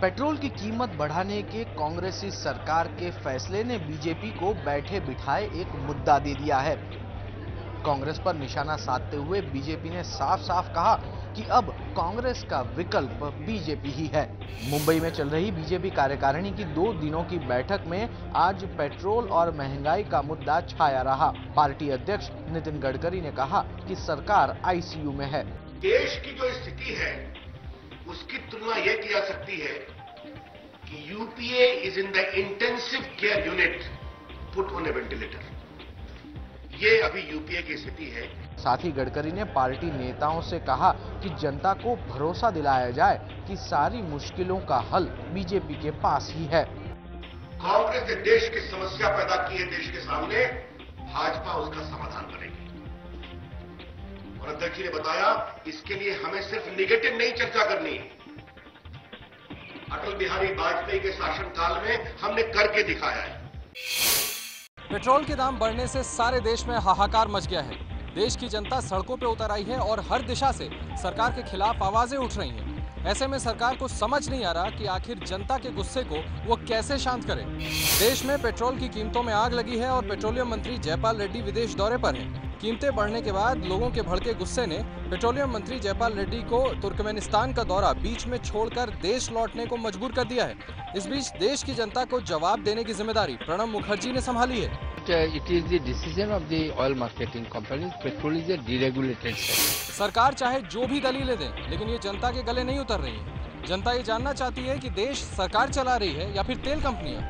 Petrol की कीमत बढ़ाने के कांग्रेसी सरकार के फैसले ने बीजेपी को बैठे बिठाए एक मुद्दा दे दिया है। कांग्रेस पर निशाना साधते हुए बीजेपी ने साफ साफ कहा कि अब कांग्रेस का विकल्प बीजेपी ही है। मुंबई में चल रही बीजेपी कार्यकारिणी की 2 दिनों की बैठक में आज पेट्रोल और महंगाई का मुद्दा छाया रहा। पार्टी अध्यक्ष नितिन गडकरी ने कहा कि सरकार आईसीयू में है। देश की जो स्थिति है उसकी तुलना यह की जा सकती है कि UPA is in the intensive care unit put on A ventilator. ये अभी यूपीए की स्थिति है। साथ ही गडकरी ने पार्टी नेताओं से कहा कि जनता को भरोसा दिलाया जाए कि सारी मुश्किलों का हल बीजेपी के पास ही है। कांग्रेस ने देश की समस्या पैदा की है देश के सामने, भाजपा उसका समाधान करेगी। और अध्यक्ष जी ने बताया इसके लिए हमें सिर्फ नेगेटिव नहीं चर्चा करनी है। अटल बिहारी वाजपेयी के शासनकाल में हमने करके दिखाया है। पेट्रोल के दाम बढ़ने से सारे देश में हाहाकार मच गया है। देश की जनता सड़कों पे उतर आई है और हर दिशा से सरकार के खिलाफ आवाजें उठ रही हैं। ऐसे में सरकार को समझ नहीं आ रहा कि आखिर जनता के गुस्से को वो कैसे शांत करे। देश में पेट्रोल की कीमतों में आग लगी है और पेट्रोलियम मंत्री जयपाल रेड्डी विदेश दौरे पर हैं। कीमतें बढ़ने के बाद लोगों के भड़के गुस्से ने पेट्रोलियम मंत्री जयपाल रेड्डी को तुर्कमेनिस्तान का दौरा बीच में छोड़कर देश लौटने को मजबूर कर दिया है। इस बीच देश की जनता को जवाब देने की जिम्मेदारी प्रणब मुखर्जी ने संभाली है। It is the decision of the oil marketing companies. Petrol is a deregulated sector. सरकार चाहे जो भी दलीलें दें, लेकिन ये जनता के गले नहीं उतर रही है। जनता ये जानना चाहती है कि देश सरकार चला रही है या फिर तेल कंपनियां।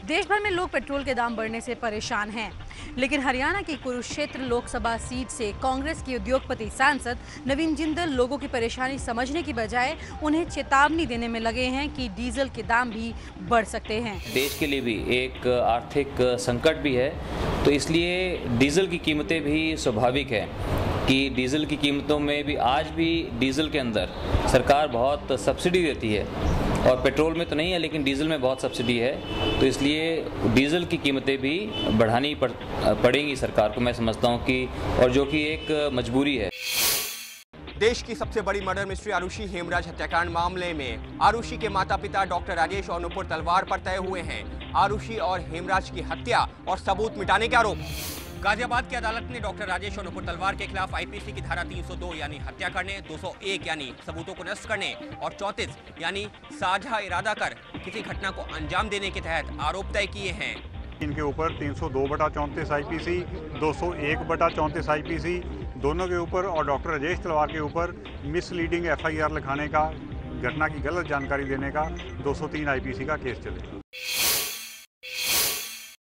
देश भर में लोग पेट्रोल के दाम बढ़ने से परेशान हैं, लेकिन हरियाणा की कुरुक्षेत्र लोकसभा सीट से कांग्रेस के उद्योगपति सांसद नवीन जिंदल लोगों की परेशानी समझने की बजाय उन्हें चेतावनी देने में लगे हैं कि डीजल के दाम भी बढ़ सकते हैं। देश के लिए भी एक आर्थिक संकट भी है, तो इसलिए डीजल की कीमतें भी स्वाभाविक है कि डीजल की कीमतों में भी आज भी डीजल के अंदर सरकार बहुत सब्सिडी देती है और पेट्रोल में तो नहीं है लेकिन डीजल में बहुत सब्सिडी है, तो इसलिए डीजल की कीमतें भी बढ़ानी पड़ेंगी सरकार को, मैं समझता हूं कि, और जो कि एक मजबूरी है। देश की सबसे बड़ी मर्डर मिस्ट्री आरुषि हेमराज हत्याकांड मामले में आरुषि के माता पिता डॉक्टर राजेश और नुपुर तलवार पर तय हुए हैं आरुषि और हेमराज की हत्या और सबूत मिटाने के आरोप। गाजियाबाद की अदालत ने डॉक्टर राजेश और नुपुर तलवार के खिलाफ आईपीसी की धारा 302 यानी हत्या करने, 201 यानी सबूतों को नष्ट करने और 34 यानी साझा इरादा कर किसी घटना को अंजाम देने के तहत आरोप तय किए हैं। इनके ऊपर 302/34 आईपीसी, 201/34 आईपीसी दोनों के ऊपर और डॉक्टर राजेश तलवार के ऊपर मिसलीडिंग एफआईआर लिखाने का, घटना की गलत जानकारी देने का 203 आईपीसी का केस चलेगा।